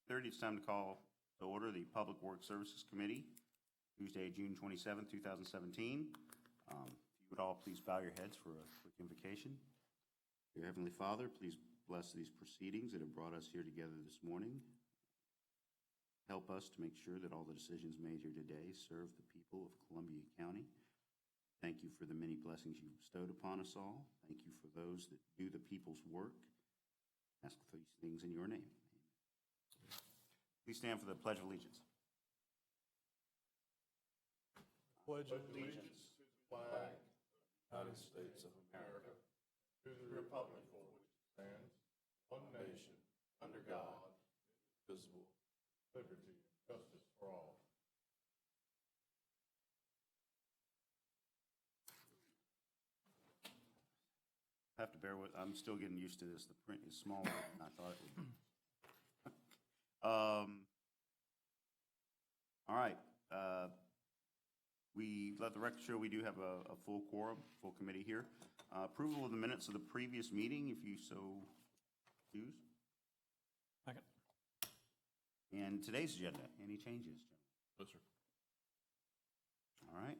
30, it's time to call to order the Public Works Services Committee, Tuesday, June 27, 2017. If you would all please bow your heads for a quick invocation. Dear Heavenly Father, please bless these proceedings that have brought us here together this morning. Help us to make sure that all the decisions made here today serve the people of Columbia County. Thank you for the many blessings you've bestowed upon us all. Thank you for those that do the people's work. Ask for these things in your name. Amen. Please stand for the Pledge of Allegiance. Pledge allegiance to the flag of the United States of America, to the republic for which it stands, one nation, under God, indivisible, liberty and justice for all. I have to bear with, I'm still getting used to this. The print is smaller than I thought it would be. All right. We let the record show we do have a full quorum, full committee here. Approval of the minutes of the previous meeting, if you so choose. Second. And today's agenda, any changes, gentlemen? Yes, sir. All right.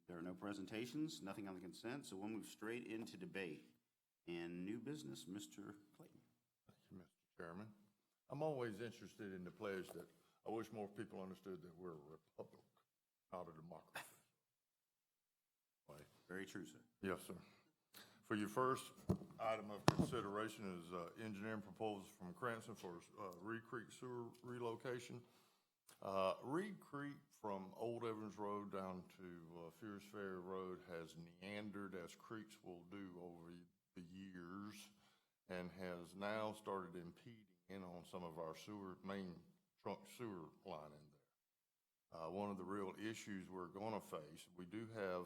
There are no presentations, nothing on the consent, so we'll move straight into debate. And new business, Mr. Clayton. Thank you, Mr. Chairman. I'm always interested in the pledge that I wish more people understood that we're a republic, not a democracy. Very true, sir. Yes, sir. For your first item of consideration is engineering proposals from Cranston for Reed Creek sewer relocation. Reed Creek from Old Evans Road down to Fierce Ferry Road has meandered as creeks will do over the years and has now started impeding in on some of our main trunk sewer line in there. One of the real issues we're going to face, we do have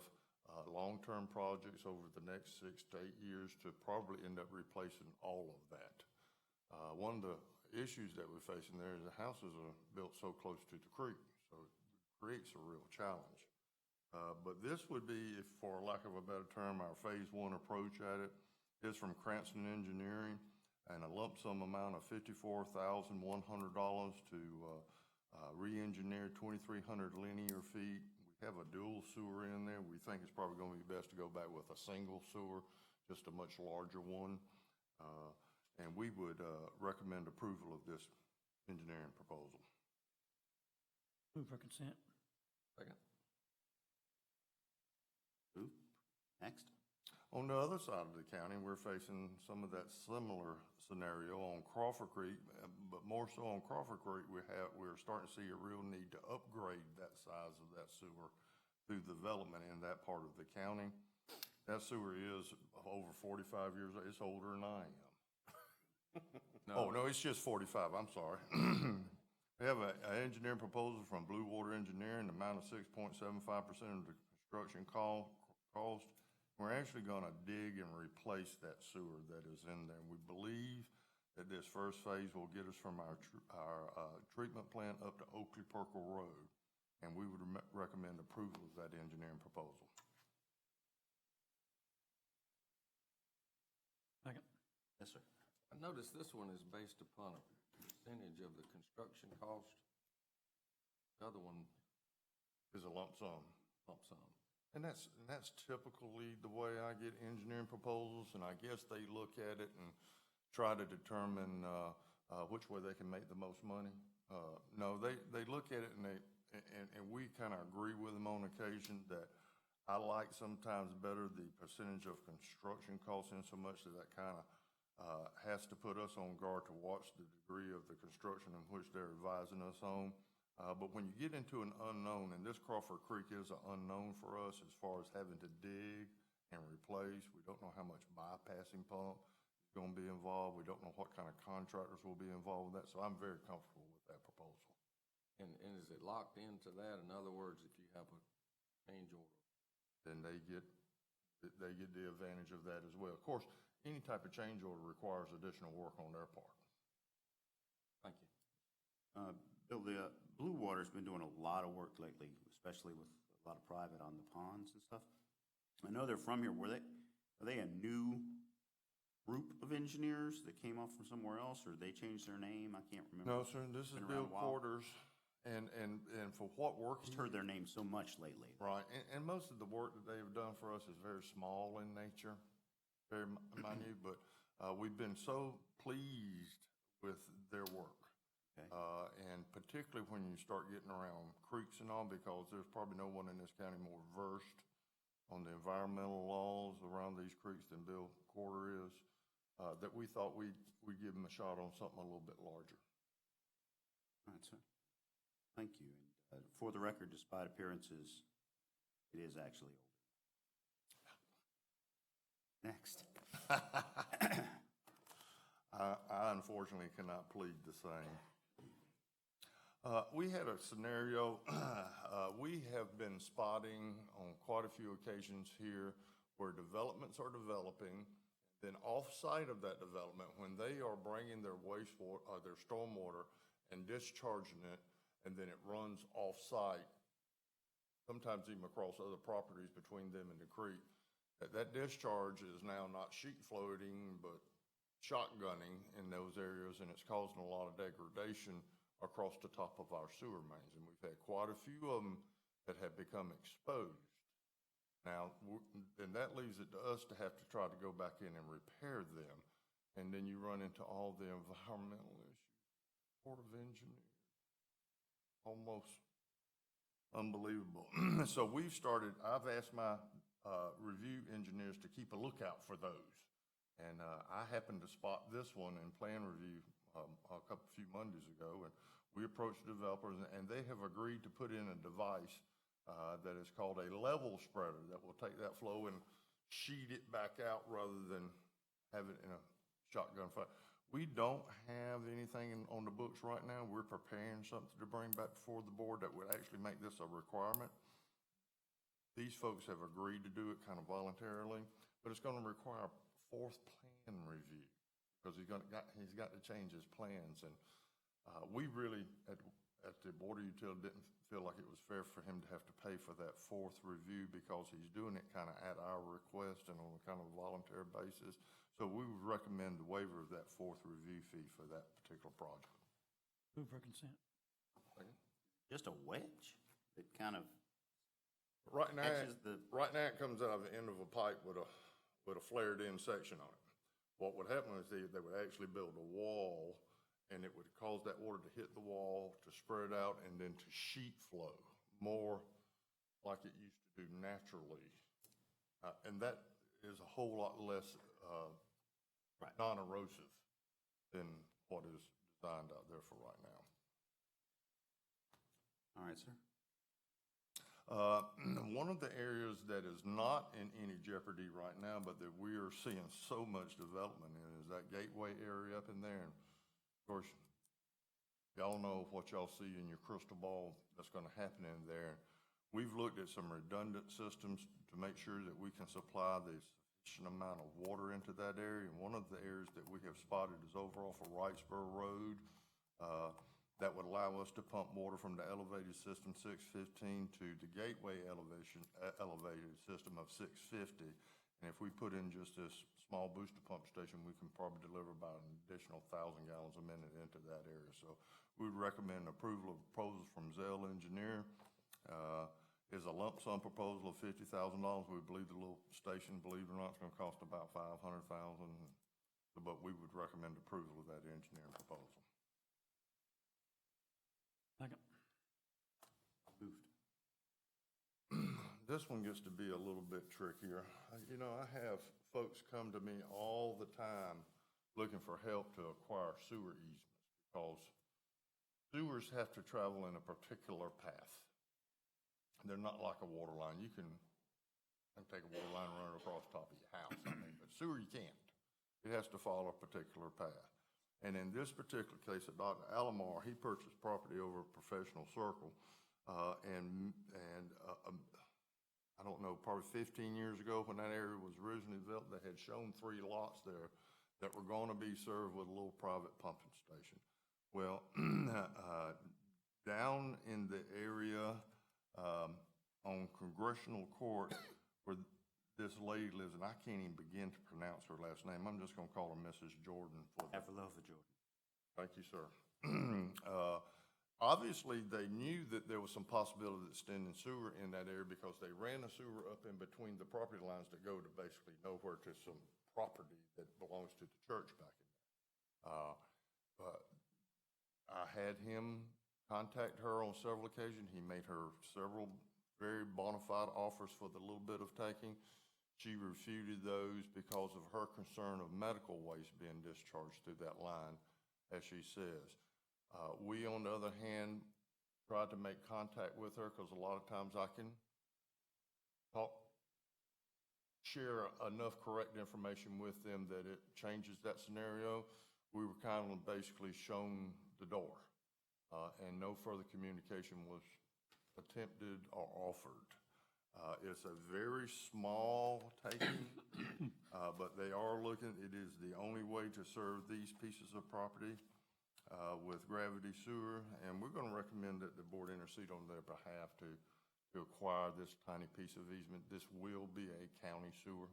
long-term projects over the next 6 to 8 years to probably end up replacing all of that. One of the issues that we're facing there is the houses are built so close to the creek, so it creates a real challenge. But this would be, if for lack of a better term, our phase one approach at it is from Cranston Engineering and a lump sum amount of $54,100 to re-engineer 2,300 linear feet. We have a dual sewer in there. We think it's probably going to be best to go back with a single sewer, just a much larger one. And we would recommend approval of this engineering proposal. Move for consent. Second. Ooh. Next. On the other side of the county, we're facing some of that similar scenario on Crawford Creek, but more so on Crawford Creek, we're starting to see a real need to upgrade that size of that sewer through development in that part of the county. That sewer is over 45 years old. It's older than I am. No, it's just 45. I'm sorry. We have an engineering proposal from Blue Water Engineering, the amount of 6.75% of the construction cost. We're actually going to dig and replace that sewer that is in there. We believe that this first phase will get us from our treatment plant up to Oakley Perkle Road, and we would recommend approval of that engineering proposal. Second. Yes, sir. I noticed this one is based upon a percentage of the construction cost. The other one Is a lump sum. lump sum. And that's typically the way I get engineering proposals, and I guess they look at it and try to determine which way they can make the most money. No, they look at it and we kind of agree with them on occasion that I like sometimes better the percentage of construction costs in so much that kind of has to put us on guard to watch the degree of the construction in which they're advising us on. But when you get into an unknown, and this Crawford Creek is an unknown for us as far as having to dig and replace, we don't know how much bypassing pump is going to be involved. We don't know what kind of contractors will be involved with that. So I'm very comfortable with that proposal. And is it locked into that? In other words, if you have a change order, then they get the advantage of that as well. Of course, any type of change order requires additional work on their part. thank you. Bill, the Blue Water's been doing a lot of work lately, especially with a lot of private on the ponds and stuff. I know they're from here. Are they a new group of Engineers that came off from somewhere else, or they changed their name? I can't remember. No, sir, this is Been Bill around a while. Quarters, and for what work Just heard their name so much lately. right, and most of the work that they've done for us is very small in nature, very minute, but we've been so pleased with their work. Okay. And particularly when you start getting around creeks and all, because there's probably no one in this county more versed on the environmental laws around these creeks than Bill Quarter is, that we thought we'd give them a shot on something a little bit larger. All right, sir. Thank you. And for the record, despite appearances, it is actually older. Next. I unfortunately cannot plead the same. We had a scenario, we have been spotting on quite a few occasions here where developments are developing, then off-site of that development, when they are bringing their wastewater, their stormwater and discharging it, and then it runs off-site, sometimes even across other properties between them and the creek, that discharge is now not sheet floating, but shotgunning in those areas, and it's causing a lot of degradation across the top of our sewer mains. And we've had quite a few of them that have become exposed. Now, then that leaves it to us to have to try to go back in and repair them. And then you run into all the environmental issues. Board of Engineers, almost unbelievable. So we've started, I've asked my review engineers to keep a lookout for those. And I happened to spot this one in plan review a few Mondays ago, and we approached the developers, and they have agreed to put in a device that is called a level spreader that will take that flow and sheet it back out rather than have it in a shotgun fire. We don't have anything on the books right now. We're preparing something to bring back before the board that would actually make this a requirement. These folks have agreed to do it kind of voluntarily, but it's going to require a fourth plan review because he's got to change his plans. And we really, at the Board of Utilities, didn't feel like it was fair for him to have to pay for that fourth review because he's doing it kind of at our request and on a kind of voluntary basis. So we would recommend the waiver of that fourth review fee for that particular project. Move for consent. Just a wedge that kind of Right now, catches the. it comes out of the end of a pipe with a flared-in section on it. What would happen is they would actually build a wall, and it would cause that water to hit the wall, to spread out, and then to sheet flow, more like it used to do naturally. And that is a whole lot less non-erosive than what is designed out there for right now. All right, sir. One of the areas that is not in any jeopardy right now, but that we are seeing so much development in, is that gateway area up in there. And of course, y'all know what y'all see in your crystal ball that's going to happen in there. We've looked at some redundant systems to make sure that we can supply the sufficient amount of water into that area. And one of the areas that we have spotted is over off of Wrightsboro Road. That would allow us to pump water from the elevated system 615 to the gateway elevated system of 650. And if we put in just this small booster pump station, we can probably deliver about an additional 1,000 gallons a minute into that area. So we would recommend approval of proposals from Zell Engineer. Is a lump sum proposal of $50,000. We believe the little station, believe it or not, is going to cost about $500,000. But we would recommend approval of that engineering proposal. Second. Moved. This one gets to be a little bit trickier. You know, I have folks come to me all the time looking for help to acquire sewer easements because sewers have to travel in a particular path. They're not like a water line. You can take a water line and run it across the top of your house, but sewer you can't. It has to follow a particular path. And in this particular case, at Dr. Alomar, he purchased property over a professional circle, and I don't know, probably 15 years ago when that area was originally built, they had shown 3 lots there that were going to be served with a little private pumping station. Well, down in the area on Congressional Court, where this lady lives, and I can't even begin to pronounce her last name. I'm just gonna call her Mrs. Jordan for the. Have a love for Jordan. Thank you, sir. Obviously, they knew that there was some possibility of extending sewer in that area because they ran a sewer up in between the property lines that go to basically nowhere to some property that belongs to the church back in there. But I had him contact her on several occasions. He made her several very bona fide offers for the little bit of taking. She refuted those because of her concern of medical waste being discharged through that line, as she says. We, on the other hand, tried to make contact with her because a lot of times I can share enough correct information with them that it changes that scenario. We were kind of basically shown the door, and no further communication was attempted or offered. It's a very small taking, but they are looking. It is the only way to serve these pieces of property with gravity sewer, and we're going to recommend that the board intercede on their behalf to acquire this tiny piece of easement. This will be a county sewer,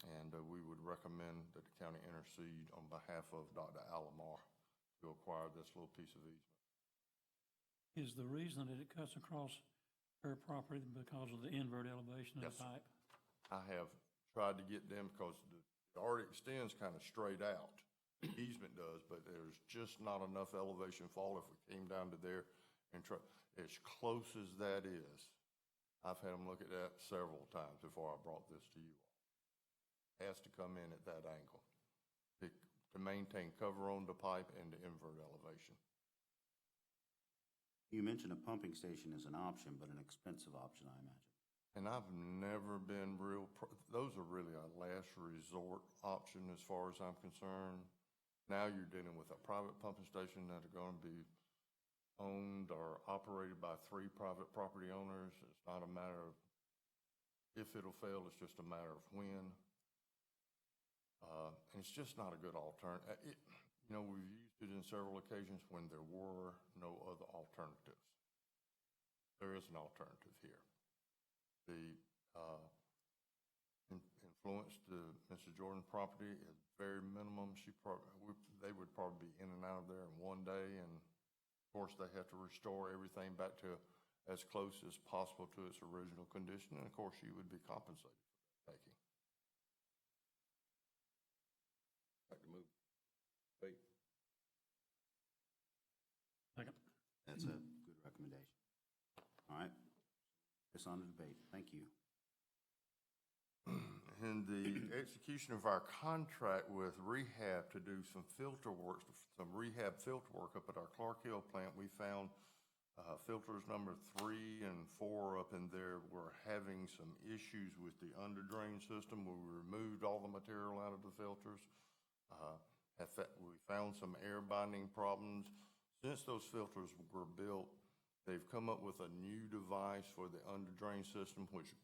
and we would recommend that the county intercede on behalf of Dr. Alomar to acquire this little piece of easement. Is the reason that it cuts across her property because of the invert elevation of Yes, the pipe? I have tried to get them because it already extends kind of straight out. The easement does, but there's just not enough elevation fall if we came down to there and try. As close as that is, I've had them look at that several times before I brought this to you all. It has to come in at that angle to maintain cover on the pipe and the invert elevation. You mentioned a pumping station as an option, but an expensive option, I imagine. And I've never been those are really a last resort option as far as I'm concerned. Now you're dealing with a private pumping station that are going to be owned or operated by 3 private property owners. It's not a matter of if it'll fail, it's just a matter of when. And it's just not a good alternative. We've used it in several occasions when there were no other alternatives. There is an alternative here. The influence to Mrs. Jordan's property is very minimum. They would probably be in and out of there in one day, and of course they have to restore everything back to as close as possible to its original condition, and of course you would be compensated for that taking. Like to move. Wait. Second. That's a good recommendation. All right. It's on the debate. Thank you. In the execution of our contract with rehab to do some filter work, some rehab filter work up at our Clark Hill plant, we found filters number 3 and 4 up in there were having some issues with the under drain system. We removed all the material out of the filters. We found some air binding problems. Since those filters were built, they've come up with a new device for the under drain system, which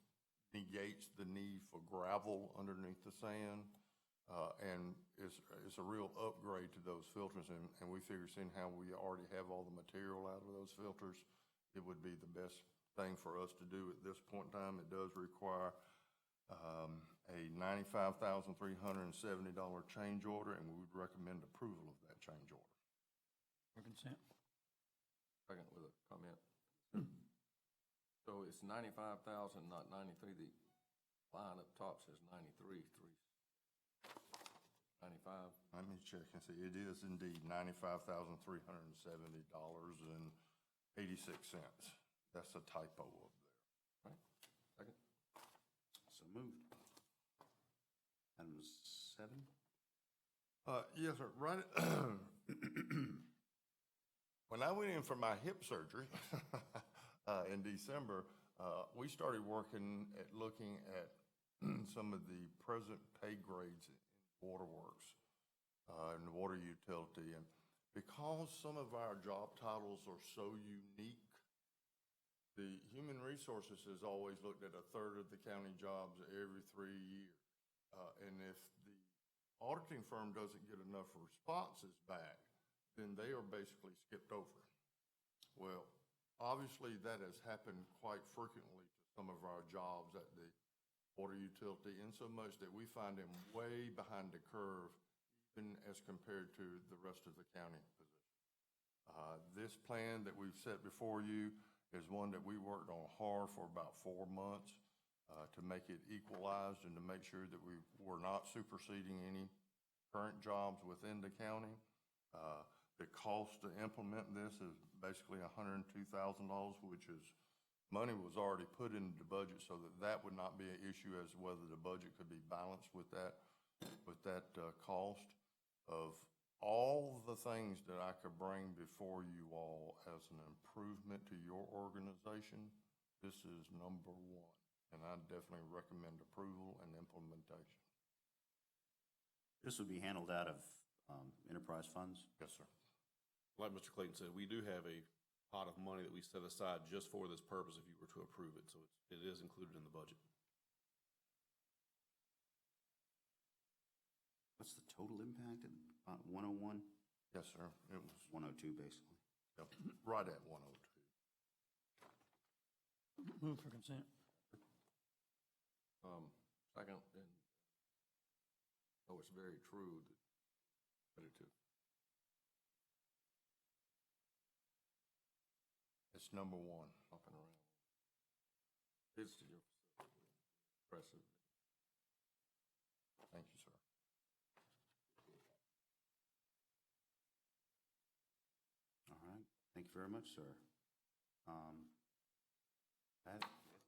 negates the need for gravel underneath the sand, and it's a real upgrade to those filters, and we figure seeing how we already have all the material out of those filters, it would be the best thing for us to do at this point in time. It does require a $95,370 change order, and we would recommend approval of that change order. For consent. Second with a comment. So it's 95,000, not 93. The line up top says 93, 95. Let me check and see. It is indeed $95,370.86. That's a typo up there. Right. Second. So moved. Item 7. Yes, sir. Right. When I went in for my hip surgery in December, we started looking at some of the present pay grades in waterworks and the water utility. And because some of our job titles are so unique, the human resources has always looked at a third of the county jobs every 3 years. And if the auditing firm doesn't get enough responses back, then they are basically skipped over. Well, obviously that has happened quite frequently to some of our jobs at the water utility, in so much that we find them way behind the curve, even as compared to the rest of the county position. This plan that we've set before you is one that we worked on hard for about 4 months to make it equalized and to make sure that we were not superseding any current jobs within the county. The cost to implement this is basically $102,000, which is money was already put into the budget so that that would not be an issue as to whether the budget could be balanced with that cost. Of all the things that I could bring before you all as an improvement to your organization, this is number one, and I definitely recommend approval and implementation. This would be handled out of enterprise funds? Yes, sir. Like Mr. Clayton said, we do have a pot of money that we set aside just for this purpose if you were to approve it, so it is included in the budget. What's the total impact? About 101? Yes, sir. It was 102, basically. right at 102. Move for consent. Second, and, oh, it's very true that, repetitive. It's number one. Up and around. It's to your facility. Impressive. Thank you, sir. All right. Thank you very much, sir.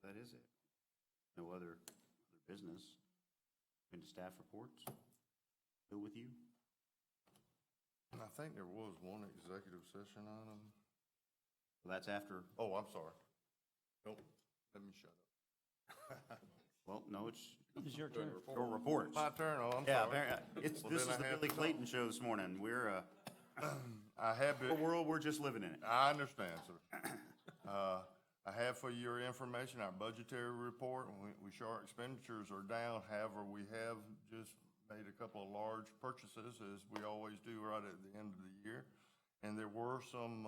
That is it. No other business. Into staff reports. Still with you? And I think there was one executive session item. Well, that's after. Oh, I'm sorry. Nope. Let me shut up. Well, no, it's It's your turn. your reports. My turn. Oh, I'm Yeah, sorry. this Well, is then the I have Billy to Clayton show this morning. We're I have a it. world we're just living in it. I understand, sir. I have for your information our budgetary report. We show our expenditures are down. However, we have just made a couple of large purchases, as we always do right at the end of the year. And there were some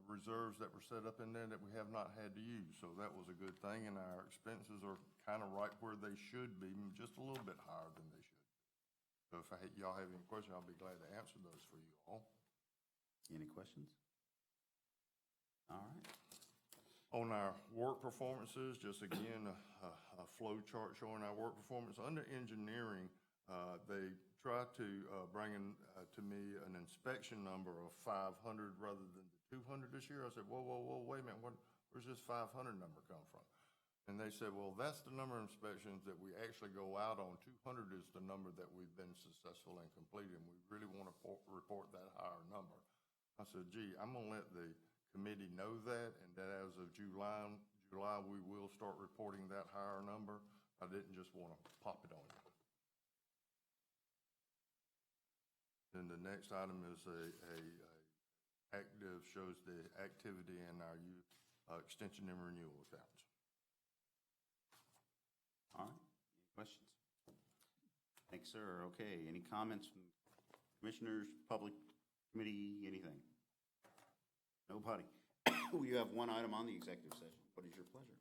reserves that were set up in there that we have not had to use. So that was a good thing. And our expenses are kind of right where they should be, just a little bit higher than they should be. So if y'all have any questions, I'll be glad to answer those for you all. Any questions? All right. On our work performances, just again, a flow chart showing our work performance. Under engineering, they tried to bring in to me an inspection number of 500 rather than the 200 this year. I said, whoa, wait a minute, where's this 500 number come from? And they said, well, that's the number of inspections that we actually go out on. 200 is the number that we've been successful in completing. We really want to report that higher number. I said, gee, I'm going to let the committee know that, and that as of July, we will start reporting that higher number. I didn't just want to pop it on you. Then the next item is active, shows the activity in our youth extension and renewal accounts. All right. Any questions? Thanks, sir. Okay. Any comments from commissioners, public committee, anything? Nobody. We have one item on the executive session. What is your pleasure?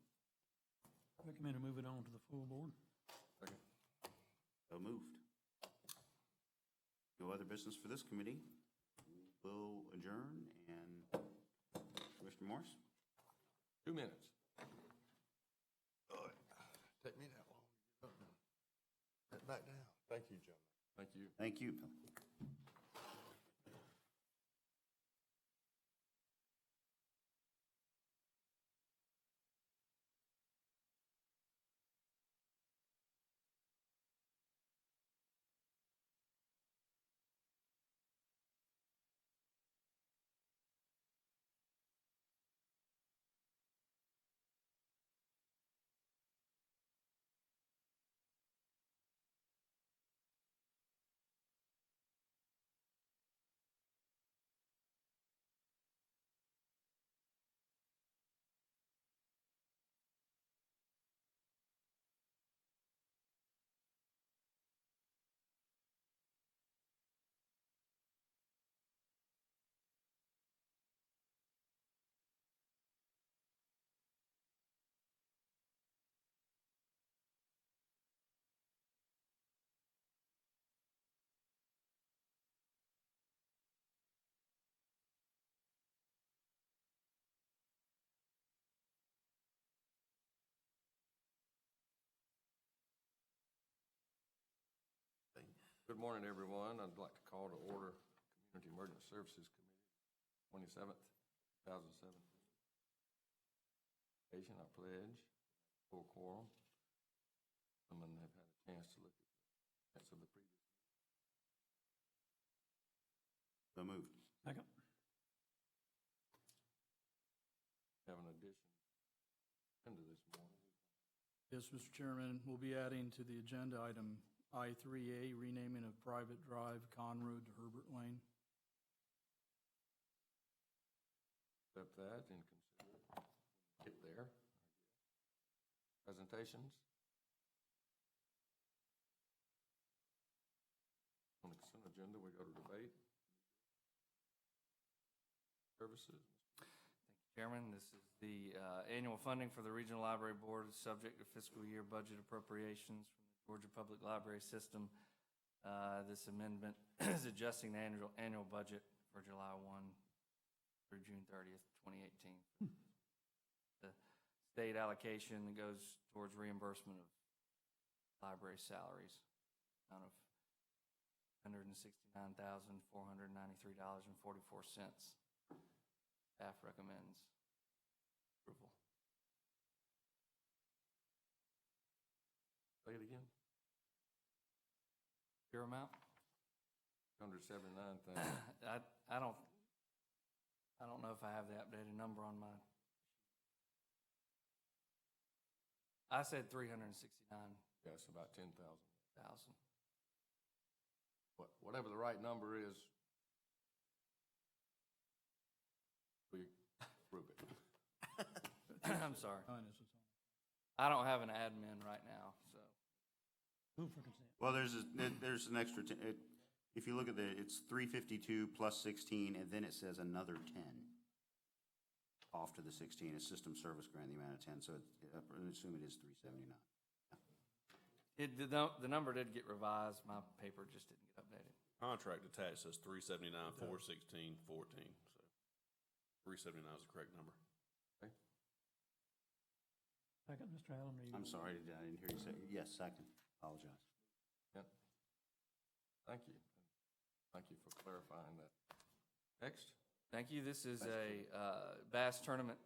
Recommend to move it on to the full board. Second. So moved. No other business for this committee. We'll adjourn, and Commissioner Morris? 2 minutes. Take me that long. Get back down. Thank you, gentlemen. Thank you. Thank you, Bill. Good morning, everyone. I'd like to call to order Community Emergency Services Committee, 27th, 2007. I pledge, full quorum. Someone have had a chance to look at the minutes of the previous. So moved. Second. Have an addition into this morning. Yes, Mr. Chairman, we'll be adding to the agenda item I3A, renaming of private drive Conroe to Herbert Lane. Accept that and consider it. Get there. Presentations. On the consent agenda, we go to debate. Services. Chairman, this is the annual funding for the Regional Library Board, subject to fiscal year budget appropriations from the Georgia Public Library System. This amendment is adjusting the annual budget for July 1 through June 30th, 2018. The state allocation that goes towards reimbursement of library salaries, amount of $169,493.44. Staff recommends approval. Say it again. Your amount? 179,000. I don't know if I have the updated number on my. I said 369,000. Yeah, it's about 10,000. Whatever the right number is, we approve it. I'm sorry. Finance is on. I don't have an admin right now, so. Move for consent. Well, there's an extra, if you look at it's 352 plus 16, and then it says another 10 off to the 16, a system service grant, the amount of 10, so I assume it is 379. The number did get revised. My paper just didn't get updated. Contract attached says 379, 416, 14, so 379 is the correct number. Second, Mr. Allen. I'm sorry, I didn't hear you say, yes, second, apologize. Yeah. Thank you. Thank you for clarifying that. Next. Thank you. This is a bass tournament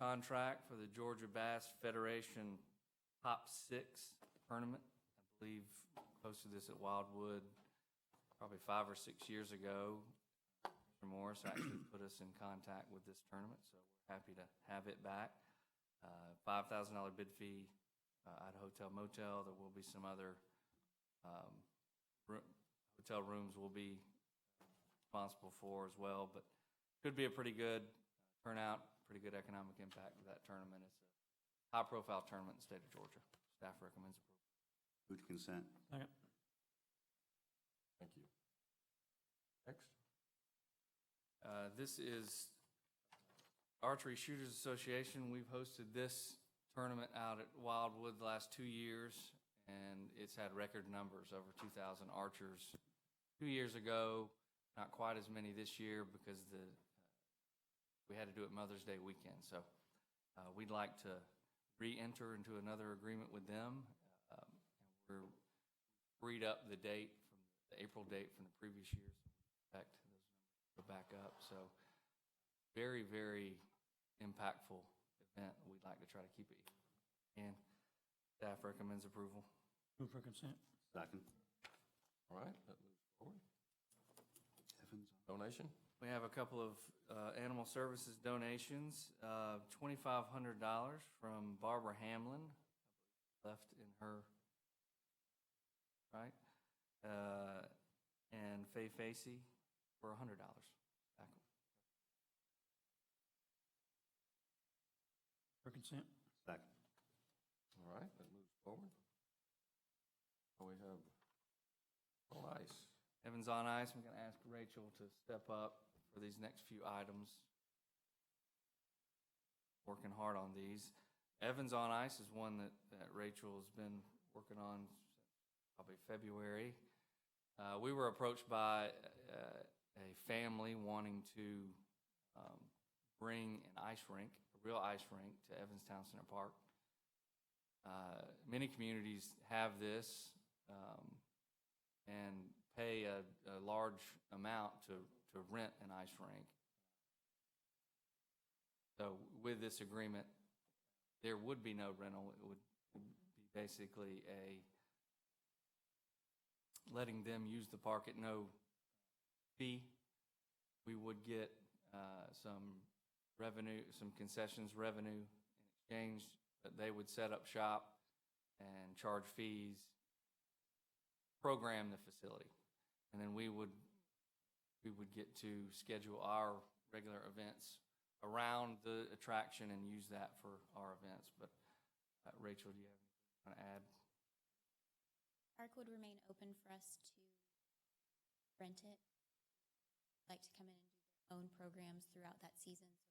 contract for the Georgia Bass Federation Top 6 tournament. I believe posted this at Wildwood probably 5 or 6 years ago. Mr. Morris actually put us in contact with this tournament, so we're happy to have it back. $5,000 bid fee at a hotel motel. There will be some other hotel rooms we'll be responsible for as well, but could be a pretty good turnout, pretty good economic impact of that tournament. It's a high-profile tournament in the state of Georgia. Staff recommends approval. Move to consent. Second. Thank you. Next. This is Archery Shooters Association. We've hosted this tournament out at Wildwood the last 2 years, and it's had record numbers, over 2,000 archers 2 years ago. Not quite as many this year because we had to do it Mother's Day weekend. So we'd like to re-enter into another agreement with them. And we're freed up the date from the April date from the previous year. So we expect those numbers to go back up. So very, very impactful event. We'd like to try to keep it. And staff recommends approval. Move for consent. Second. All right, that moves forward. Donation? We have a couple of animal services donations. $2,500 from Barbara Hamlin, left in her, right? And Faye Facey for $100. For consent. Second. All right, that moves forward. We have on ice. Evans on Ice. I'm going to ask Rachel to step up for these next few items. Working hard on these. Evans on Ice is one that Rachel has been working on since probably February. We were approached by a family wanting to bring an ice rink, a real ice rink, to Evanstown Center Park. Many communities have this, and pay a large amount to rent an ice rink. So with this agreement, there would be no rental. It would be basically letting them use the park at no fee. We would get some revenue, some concessions revenue in exchange, but they would set up shop and charge fees, program the facility. And then we would get to schedule our regular events around the attraction and use that for our events. But Rachel, do you have anything you want to add? Park would remain open for us to rent it. Like to come in and do their own programs throughout that season. So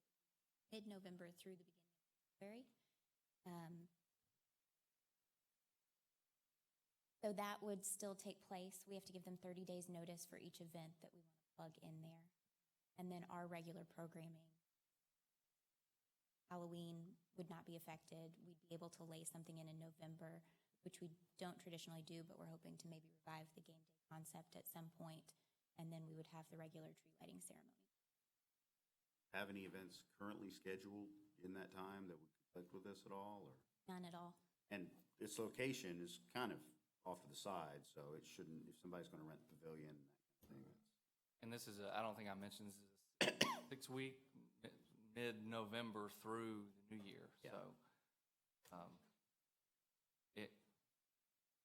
mid-November through the beginning of January. So that would still take place. We have to give them 30 days notice for each event that we want to plug in there. And then our regular programming. Halloween would not be affected. We'd be able to lay something in November, which we don't traditionally do, but we're hoping to maybe revive the game day concept at some point. And then we would have the regular tree lighting ceremony. Have any events currently scheduled in that time that would conflict with this at all, or? None at all. And its location is kind of off to the side, so it shouldn't, if somebody's gonna rent the pavilion, that kind of thing. And this is I don't think I mentioned this is a 6-week, mid-November through the new year. Yeah. So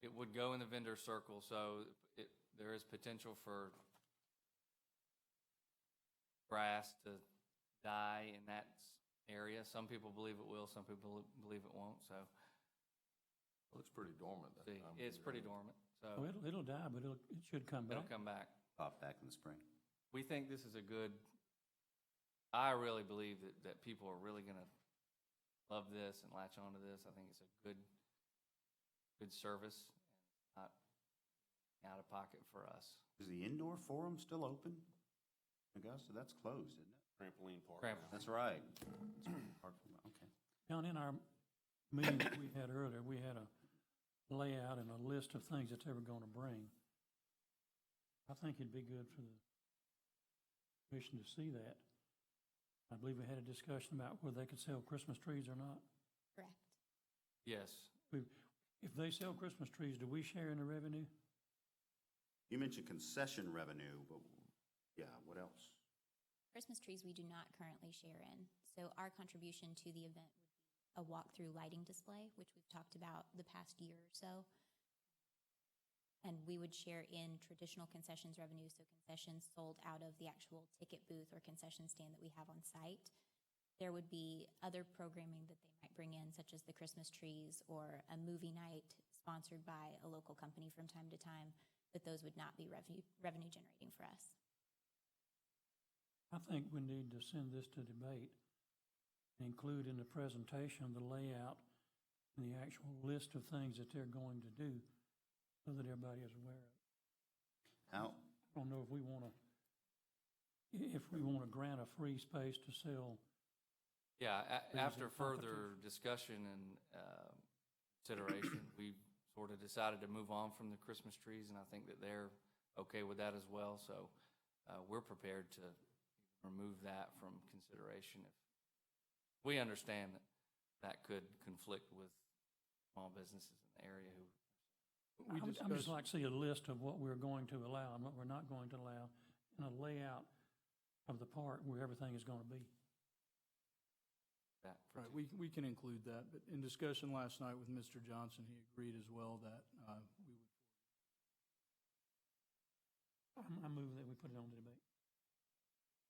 it would go in the vendor circle, so there is potential for grass to die in that area. Some people believe it will, some people believe it won't, so. Looks pretty dormant that time. It's pretty dormant, so Well, it'll die, but it should come back. it'll come back. Pop back in the spring. We think this is I really believe that people are really gonna love this and latch onto this. I think it's a good service and not out of pocket for us. Is the indoor forum still open? Augusta, that's closed, isn't it? Trampoline park. Trampoline. That's right. Okay. John, in our meeting that we had earlier, we had a layout and a list of things that they were going to bring. I think it'd be good for the commission to see that. I believe we had a discussion about whether they could sell Christmas trees or not. Correct. Yes. If they sell Christmas trees, do we share in the revenue? You mentioned concession revenue, but yeah, what else? Christmas trees we do not currently share in. So our contribution to the event would be a walk-through lighting display, which we've talked about the past year or so. And we would share in traditional concessions revenue, so concessions sold out of the actual ticket booth or concession stand that we have on site. There would be other programming that they might bring in, such as the Christmas trees or a movie night sponsored by a local company from time to time, but those would not be revenue generating for us. I think we need to send this to debate and include in the presentation the layout and the actual list of things that they're going to do so that everybody is aware of it. How, I don't know if we want to grant a free space to sell. Yeah, after and further discussion and consideration, we sort of decided to move on from the Christmas trees, and I think that they're okay with that as well. So we're prepared to remove that from consideration if we understand that could conflict with small businesses in the area who. I'm just like to see a list of what we're going to allow and what we're not going to allow, and a layout of the park where everything is going to be. That Right, we can include that, but in discussion last night with Mr. Johnson, he agreed as well that we would. I move that we put it on the debate.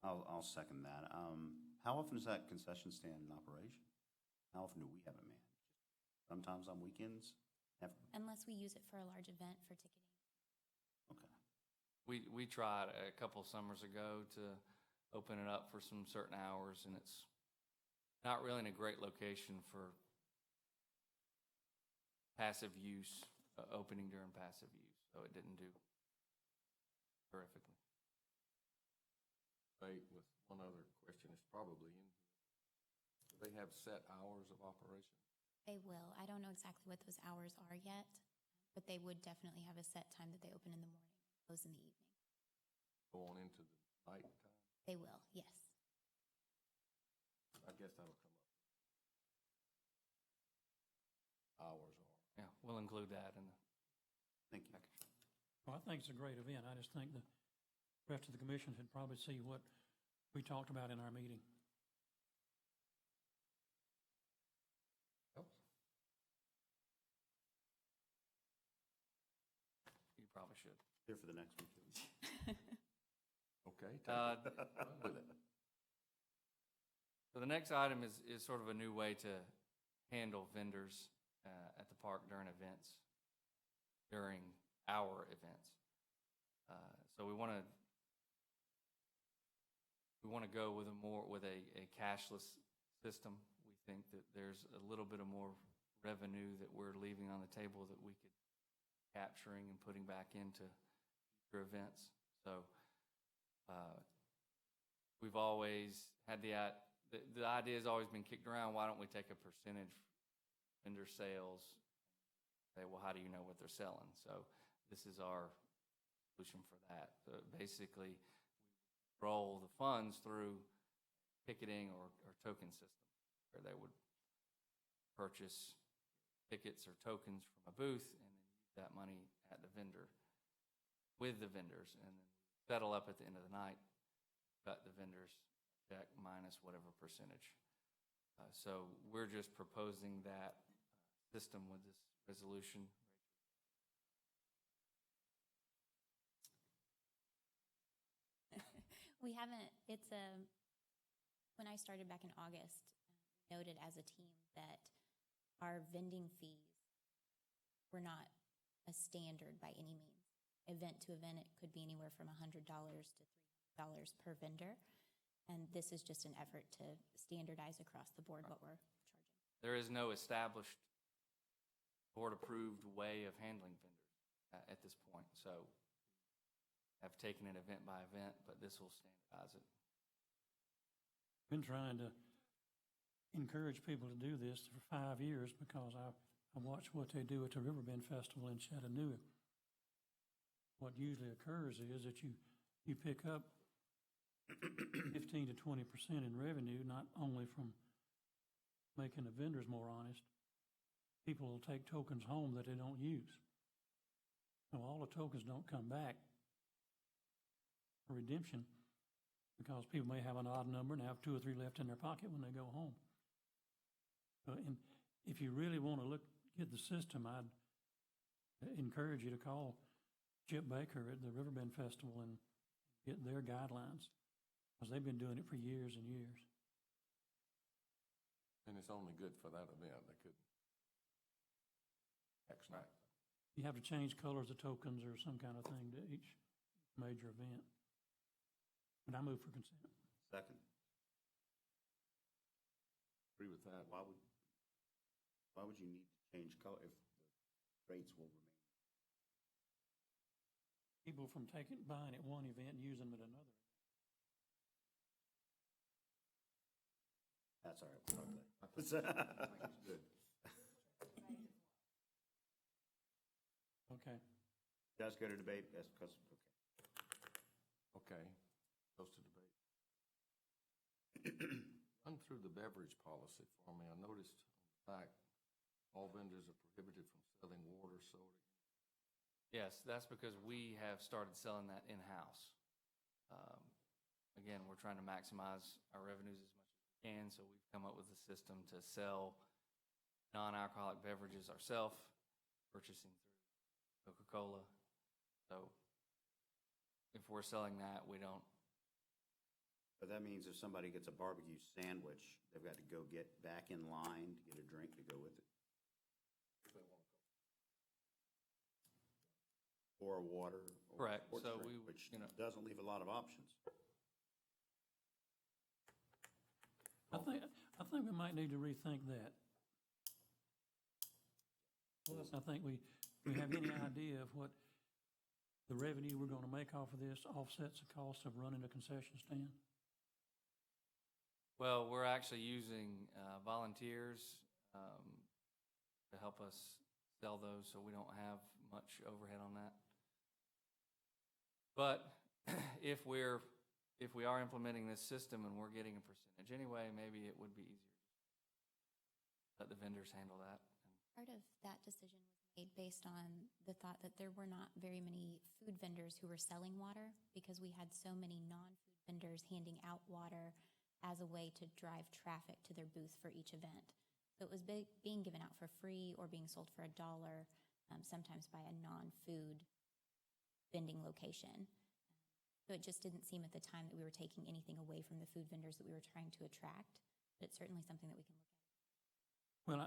I'll second that. How often is that concession stand in operation? How often do we have it manned? Sometimes on weekends? Unless we use it for a large event for ticketing. Okay. we tried a couple summers ago to open it up for some certain hours, and it's not really in a great location for passive use, opening during passive use, so it didn't do terrifically. Hey, with one other question, it's probably in here. Do they have set hours of operation? They will. I don't know exactly what those hours are yet, but they would definitely have a set time that they open in the morning and close in the evening. Go on into the night time? They will, yes. I guess that'll come up. Hours or. Yeah, we'll include that in the Thank you. package. Well, I think it's a great event. I just think the rest of the commission should probably see what we talked about in our meeting. You probably should. Here for the next one, too. Okay. Run with it. So the next item is sort of a new way to handle vendors at the park during events, during our events. So we want to go with a cashless system. We think that there's a little bit of more revenue that we're leaving on the table that we could capturing and putting back into future events. So we've always had the idea has always been kicked around. Why don't we take a percentage vendor sales? Say, well, how do you know what they're selling? So this is our solution for that. So basically, we roll the funds through ticketing or token system, where they would purchase tickets or tokens from a booth and then use that money at the vendor with the vendors, and then settle up at the end of the night, cut the vendors check minus whatever percentage. So we're just proposing that system with this resolution. We haven't, when I started back in August, we noted as a team that our vending fees were not a standard by any means. Event to event, it could be anywhere from $100 to $300 per vendor. And this is just an effort to standardize across the board what we're charging. There is no established board-approved way of handling vendors at this point. So I've taken it event by event, but this will standardize it. Been trying to encourage people to do this for 5 years because I watched what they do at the Riverbend Festival in Chattanooga. What usually occurs is that you pick up 15 to 20% in revenue, not only from making the vendors more honest. People will take tokens home that they don't use. So all the tokens don't come back for redemption because people may have an odd number and have 2 or 3 left in their pocket when they go home. And if you really want to get the system, I'd encourage you to call Chip Baker at the Riverbend Festival and get their guidelines, because they've been doing it for years and years. And it's only good for that event. They could. Right. You have to change colors of tokens or some kind of thing to each major event. But I move for consent. Second. Agree with that. Why would you need to change color if the rates will remain? People from buying at one event and using them at another. That's all right. We'll talk later. Good. Okay. Does go to debate? Yes, because, okay. Okay. Goes to debate. Run through the beverage policy for me. I noticed on the back, all vendors are prohibited from selling water, soda. Yes, that's because we have started selling that in-house. Again, we're trying to maximize our revenues as much as we can, so we've come up with a system to sell non-alcoholic beverages ourselves, purchasing through Coca-Cola. So if we're selling that, we don't. But that means if somebody gets a barbecue sandwich, they've got to go get back in line to get a drink to go with it. Or water. Or Correct. sports So drink, we, which you know. doesn't leave a lot of options. I think we might need to rethink that. I think we have any idea of what the revenue we're going to make off of this offsets the cost of running a concession stand? Well, we're actually using volunteers to help us sell those, so we don't have much overhead on that. But if we are implementing this system and we're getting a percentage anyway, maybe it would be easier. Let the vendors handle that. Part of that decision was made based on the thought that there were not very many food vendors who were selling water because we had so many non-food vendors handing out water as a way to drive traffic to their booth for each event. So it was being given out for free or being sold for $1, sometimes by a non-food vending location. So it just didn't seem at the time that we were taking anything away from the food vendors that we were trying to attract, but it's certainly something that we can look at. Well,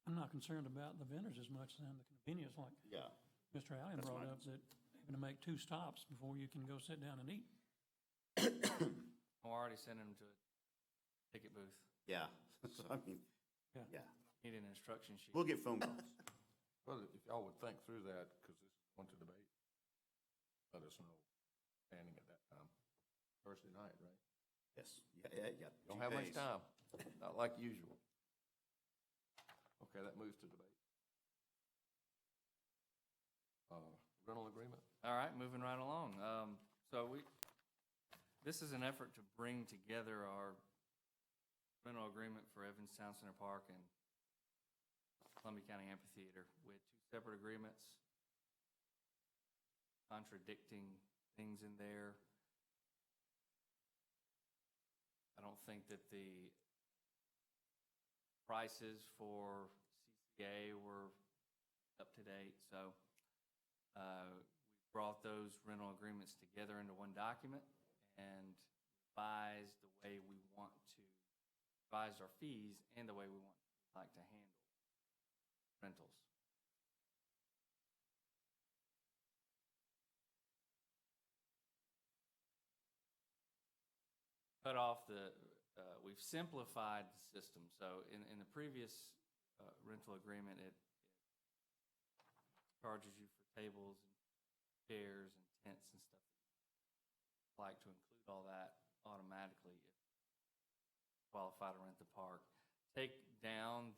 I'm not concerned about the vendors as much as the convenience, like Yeah. Mr. Allen That's brought my up, that having to make 2 stops before you can go sit down and eat. We're already sending them to a ticket booth. Yeah. So, I mean, Yeah. yeah. Need an instruction sheet. We'll get phone calls. Well, if y'all would think through that, because this is going to debate, let us know, standing at that time. Thursday night, right? Yes. Yeah. Don't have much time, not like usual. Okay, that moves to debate. Rental agreement? All right, moving right along. This is an effort to bring together our rental agreement for Evans Town Center Park and Columbia County Amphitheater. We had 2 separate agreements, contradicting things in there. I don't think that the prices for CCA were up to date, so we brought those rental agreements together into one document and revised the way we want to revise our fees and the way we'd like to handle rentals. We've simplified the system. So in the previous rental agreement, it charges you for tables and chairs and tents and stuff. I'd like to include all that automatically if you qualify to rent the park. Take down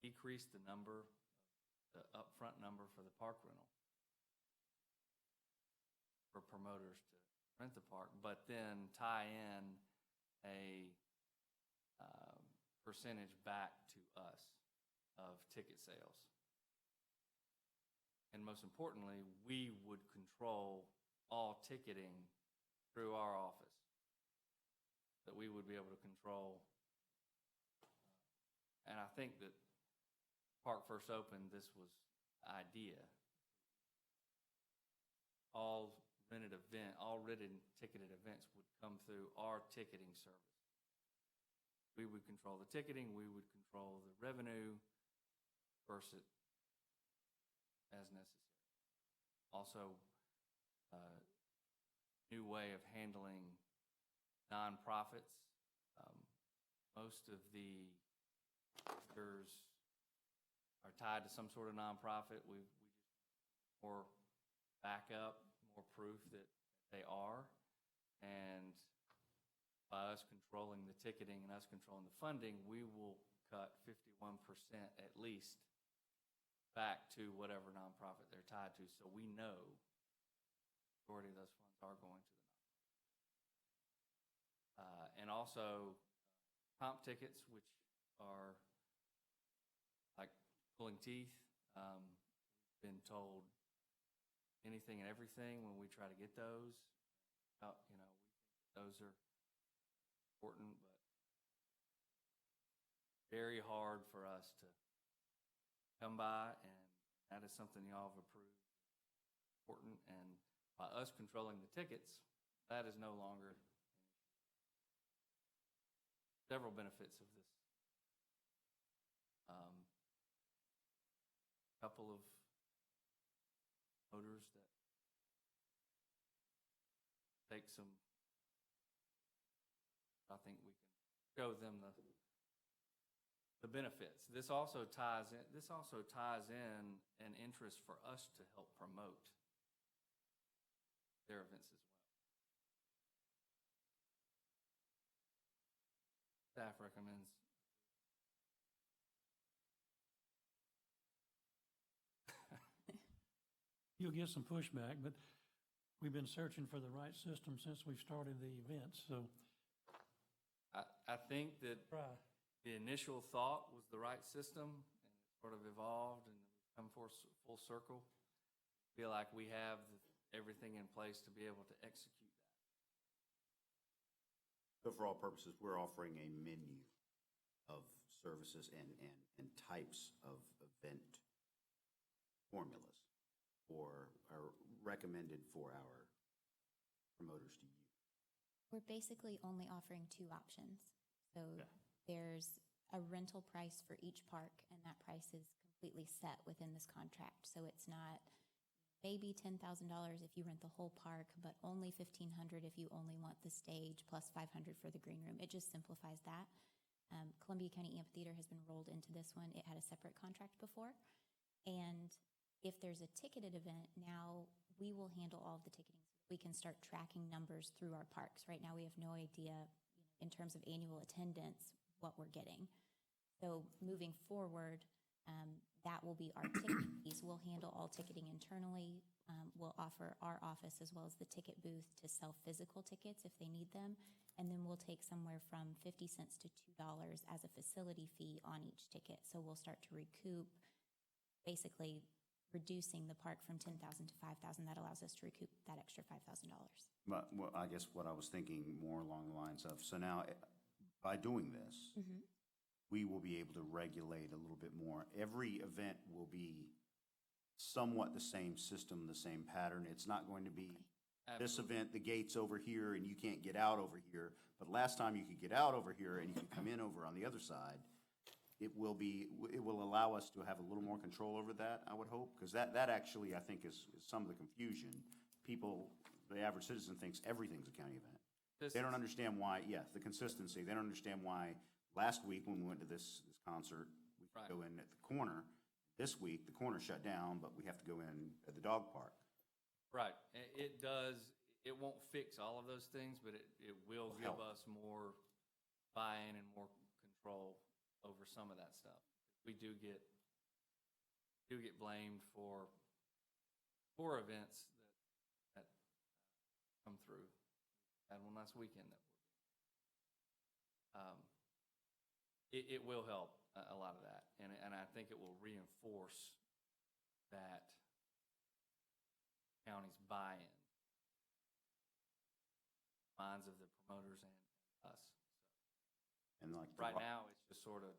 decrease the upfront number for the park rental for promoters to rent the park, but then tie in a percentage back to us of ticket sales. And most importantly, we would control all ticketing through our office. That we would be able to control. And I think that Park first opened, this was the idea. All written ticketed events would come through our ticketing service. We would control the ticketing, we would control the revenue, disperse it as necessary. Also, new way of handling nonprofits. Most of the vendors are tied to some sort of nonprofit. We just more backup, more proof that they are. And by us controlling the ticketing and us controlling the funding, we will cut 51% at least back to whatever nonprofit they're tied to. So we know the majority of those funds are going to the nonprofit. And also comp tickets, which are like pulling teeth. We've been told anything and everything when we try to get those. We think those are important, but very hard for us to come by, and that is something y'all have approved. Important, and by us controlling the tickets, that is no longer an issue. Several benefits of this. Couple of voters that take some, I think we can show them the benefits. This also ties in an interest for us to help promote their events as well. Staff recommends. you'll get some pushback, but we've been searching for the right system since we've started the event, so I think that try. the initial thought was the right system, and it sort of evolved, and we've come full circle. Feel like we have everything in place to be able to execute that. So for all purposes, we're offering a menu of services and types of event formulas or are recommended for our promoters to use. We're basically only offering two options. So there's a rental price for each park, and that price is completely set within this contract. So it's not maybe $10,000 if you rent the whole park, but only $1,500 if you only want the stage plus $500 for the green room. It just simplifies that. Columbia County Amphitheater has been rolled into this one. It had a separate contract before. And if there's a ticketed event, now we will handle all of the ticketing so that we can start tracking numbers through our parks. Right now, we have no idea, in terms of annual attendance, what we're getting. So moving forward, that will be our ticketing piece. We'll handle all ticketing internally. We'll offer our office as well as the ticket booth to sell physical tickets if they need them. And then we'll take somewhere from 50 cents to $2 as a facility fee on each ticket. So we'll start to recoup, basically reducing the park from $10,000 to $5,000. That allows us to recoup that extra $5,000. But well, I guess what I was thinking more along the lines of, so now by doing this, we will be able to regulate a little bit more. Every event will be somewhat the same system, the same pattern. It's not going to be this event, the gate's over here and you can't get out over here. But last time you could get out over here and you could come in over on the other side. It will allow us to have a little more control over that, I would hope, because that actually, I think, is some of the confusion. People, the average citizen thinks everything's a county event. They don't understand why, the consistency. They don't understand why last week when we went to this concert, we could go in at the corner. This week, the corner shut down, but we have to go in at the dog park. Right. It does, it won't fix all of those things, but it will give us more buy-in and more control over some of that stuff. We do get blamed for events that come through. Had one last weekend that it will help a lot of that, and I think it will reinforce that county's buy-in, minds of the promoters and us. And like Right now, it's just sort of,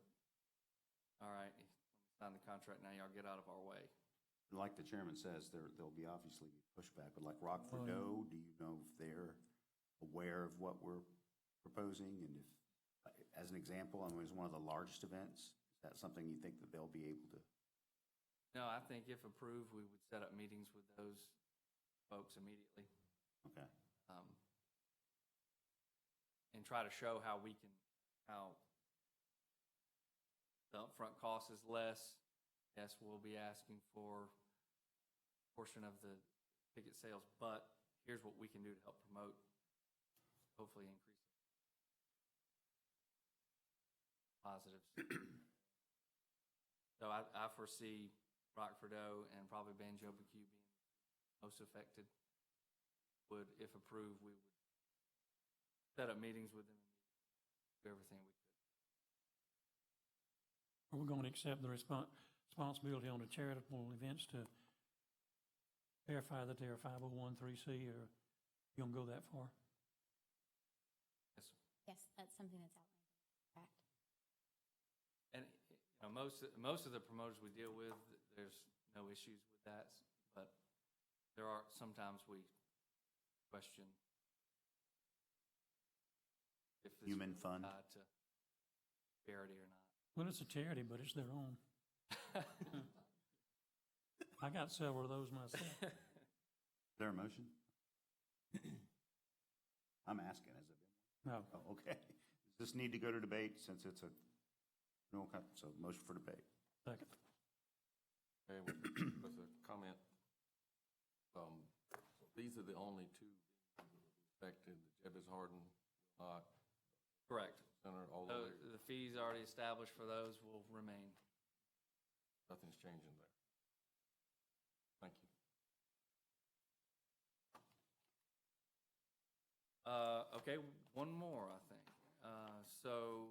all right, let me sign the contract now, y'all get out of our way. Like the chairman says, there'll be obviously pushback, but like Rockford Doe, do you know if they're aware of what we're proposing? And if, as an example, I mean, it's one of the largest events. Is that something you think that they'll be able to? No, I think if approved, we would set up meetings with those folks immediately. Okay. And try to show how the upfront cost is less. Yes, we'll be asking for a portion of the ticket sales, but here's what we can do to help promote, hopefully increase positives. So I foresee Rockford Doe and probably Banjo BQ being most affected. If approved, we would set up meetings with them and do everything we could. We're going to accept the responsibility on the charitable events to verify that they're 501(c), or you going to go that far? Yes, sir. Yes, that's something that's outlined in the contract. And most of the promoters we deal with, there's no issues with that, but there are sometimes we question if this Human is fund. tied to charity or not. Well, it's a charity, but it's their own. I got several of those myself. Is there a motion? I'm asking, has it been? No. Oh, okay. Does this need to go to debate since it's a, no, okay, so motion for debate. Second. Okay, with a comment. These are the only two affected. Jebus Hardin will not. Correct. Center, all So the the fees already established for those will remain. nothing's changing there. Thank you. Okay, one more, I think. So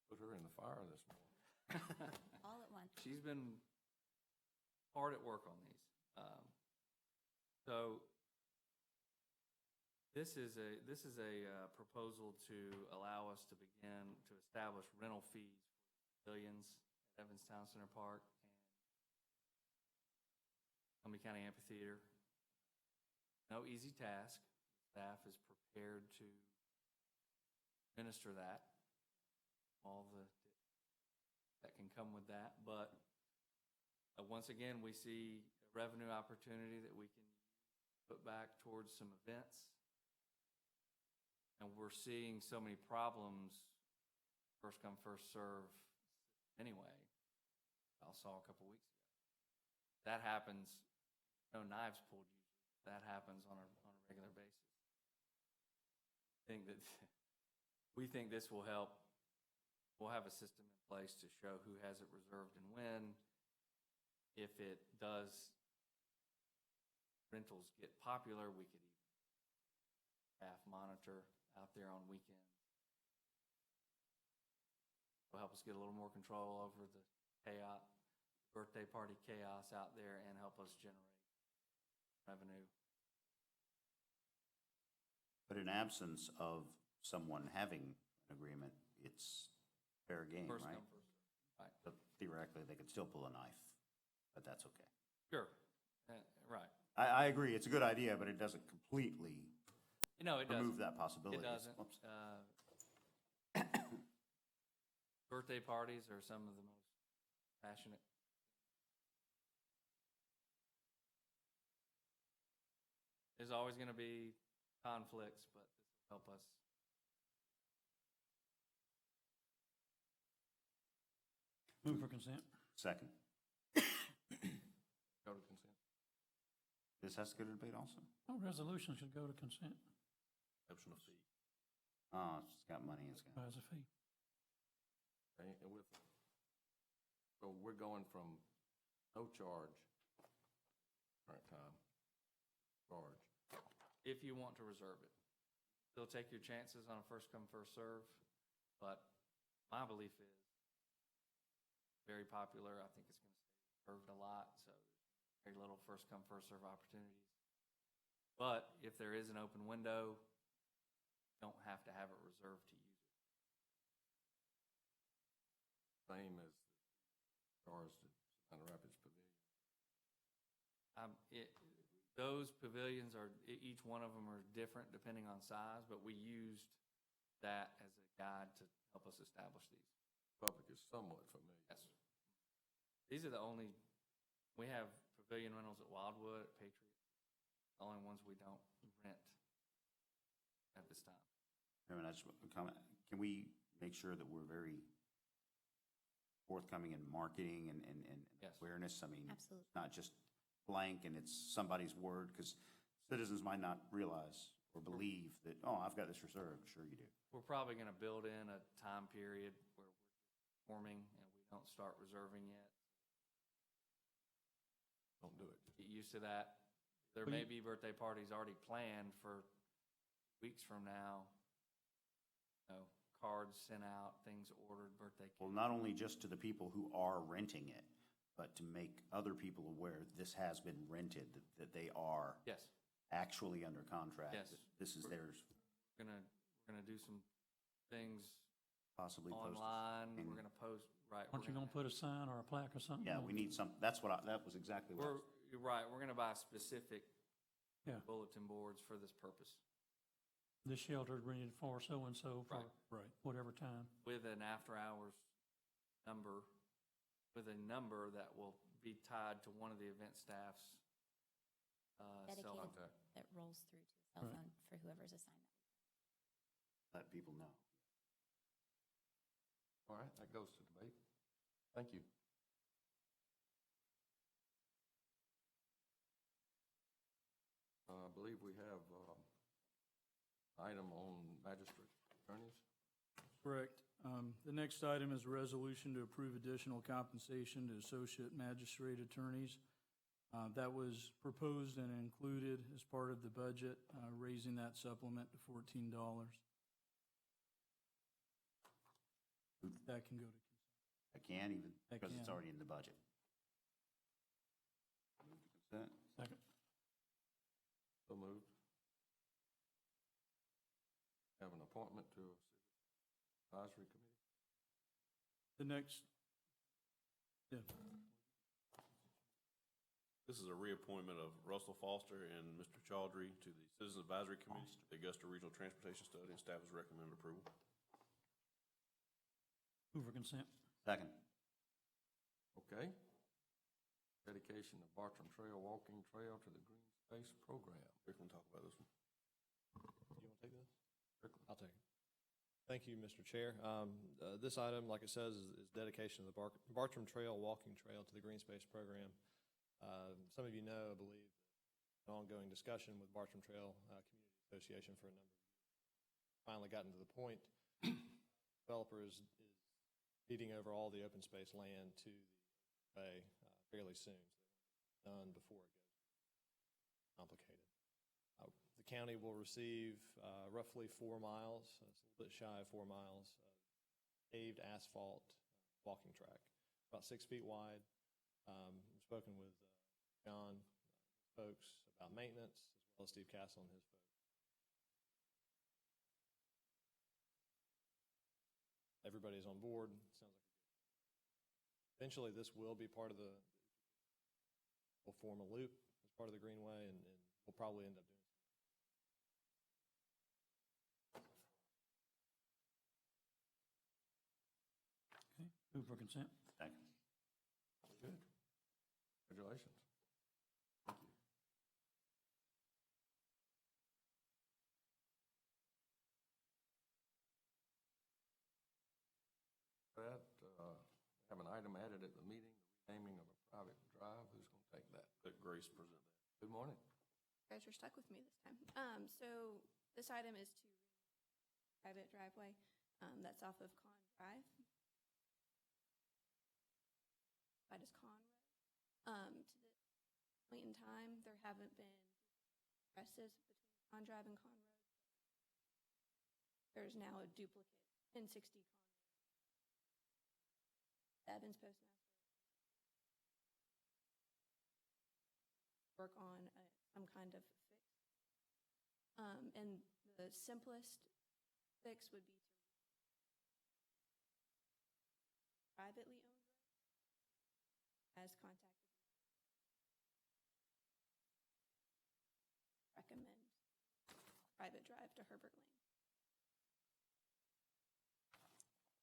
Put her in the fire this morning. All at once. she's been hard at work on these. So this is a proposal to allow us to begin to establish rental fees for pavilions at Evans Town Center Park and Columbia County Amphitheater. No easy task. Staff is prepared to administer that, all that can come with that. But once again, we see a revenue opportunity that we can put back towards some events. And we're seeing so many problems, first come, first serve anyway. I saw a couple weeks ago. That happens, no knives pulled usually. That happens on a regular basis. We think this will help. We'll have a system in place to show who has it reserved and when. If it does, rentals get popular, we could even staff monitor out there on weekends. It'll help us get a little more control over the chaos, birthday party chaos out there, and help us generate revenue. But in absence of someone having an agreement, it's fair game, First right? come, first served. Right. But theoretically, they could still pull a knife, but that's okay. Sure. Right. I agree, it's a good idea, but it doesn't completely No, it doesn't. remove that possibility. It doesn't. Oops. Birthday parties are some of the most passionate. There's always going to be conflicts, but this will help us. Move for consent. Second. Go to consent. This has to go to debate also? Oh, resolution should go to consent Exception of fee. Oh, it's got money, it's got. as a fee. Okay, so we're going from no charge, current time, charge. If you want to reserve it, still take your chances on a first come, first serve. But my belief is very popular. I think it's going to stay reserved a lot. So there's very little first come, first serve opportunities. But if there is an open window, you don't have to have it reserved to use it. Same as the cars at Savannah Rapids Pavilion. Those pavilions are, each one of them are different depending on size, but we used that as a guide to help us establish these. Public is somewhat familiar. Yes. These are the only, we have pavilion rentals at Wildwood, at Patriot, the only ones we don't rent at this time. Chairman, I just want to comment. Can we make sure that we're very forthcoming in marketing and Yes. awareness? I mean, Absolutely. it's not just blank and it's somebody's word, because citizens might not realize or believe that, oh, I've got this reserved. Sure you do. We're probably going to build in a time period where we're forming and we don't start reserving yet. Don't do it. Get used to that. There may be birthday parties already planned for weeks from now. You know, cards sent out, things ordered, birthday cake. Well, not only just to the people who are renting it, but to make other people aware this has been rented, that they are Yes. actually under contract. Yes. That this is theirs, We're gonna do some things possibly posted. online. and- We're gonna post, right. Aren't you gonna put a sign or a plaque or something? Yeah, on we it? need some, that was exactly what I was. You're right, we're gonna buy specific Yeah. bulletin boards for this purpose This shelter is rented for so-and-so for Right. Right. whatever time. with an after-hours number, with a number that will be tied to one of the event staff's cell Dedicated. phone. That rolls through to a cell Right. phone for whoever's assigned that. Let people know. All right, that goes to debate. Thank you. I believe we have item on magistrate attorneys. Correct. The next item is a resolution to approve additional compensation to associate magistrate attorneys. That was proposed and included as part of the budget, raising that supplement to $14. That can go to I can even, I because it's can. already in the budget. Move to consent. Second. So moved. Have an appointment to a city advisory committee. the next. Yeah. This is a reappointment of Russell Foster and Mr. Chaudhry to the Citizens Advisory Committee, the Augusta Regional Transportation Study, and staff has recommended approval. Move for consent. Second. Okay. Dedication of Bartram Trail Walking Trail to the Green Space Program. Rick, want to talk about this one? You want to take this? I'll take it. Thank you, Mr. Chair. This item, like it says, is dedication of the Bartram Trail Walking Trail to the Green Space Program. Some of you know, I believe, an ongoing discussion with Bartram Trail Community Association for a number of years. Finally gotten to the point, developer is feeding over all the open space land to the bay fairly soon. So they want it done before it goes complicated. The county will receive roughly 4 miles, so it's a little bit shy of 4 miles, paved asphalt walking track, about 6 feet wide. We've spoken with John, his folks, about maintenance, as well as Steve Castle and his folks. Everybody's on board. Sounds like a good. Eventually, this will be part of we'll form a loop as part of the Greenway, and we'll probably end up doing. Okay. Move for consent. Second. Good. Congratulations. Thank you. That, have an item added at the meeting, the renaming of a private drive. Who's going to take that? Let Grace present that. Good morning. You guys are stuck with me this time. So this item is to private driveway that's off of Con Drive. That is Con Road. To this point in time, there haven't been addresses between Con Drive and Con Road. There's now a duplicate 1060 Con Road. The Evans Postmaster work on some kind of fix. And the simplest fix would be to privately owned road as contacted. Recommend private drive to Herbert Lane.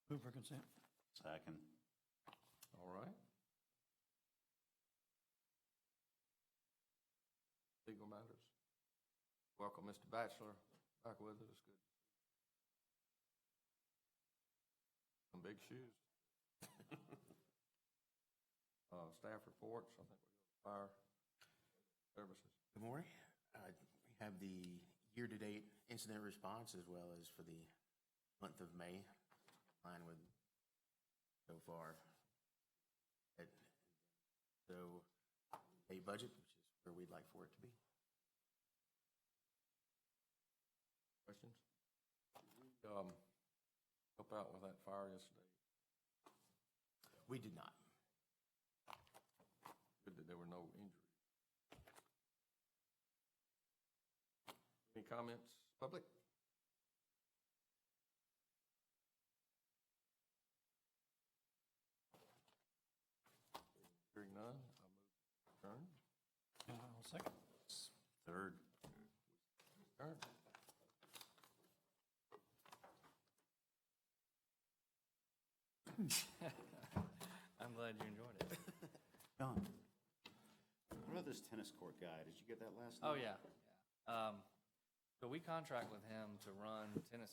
Move for consent. Second. All right. Legal matters. Welcome, Mr. Batchelor, back with us. Good. Some big shoes. Staff reports. I think we go to fire services. Good morning. We have the year-to-date incident response as well as for the month of May, in line with so far. So a budget, which is where we'd like for it to be. Questions? Help out with that fire yesterday. We did not. Good that there were no injuries. Any comments, public? Hearing none, I'll move to adjourn. I'll second. Third. Adjourn. I'm glad you enjoyed it. John, what about this tennis court guy? Did you get that last night? Oh, yeah. So we contract with him to run tennis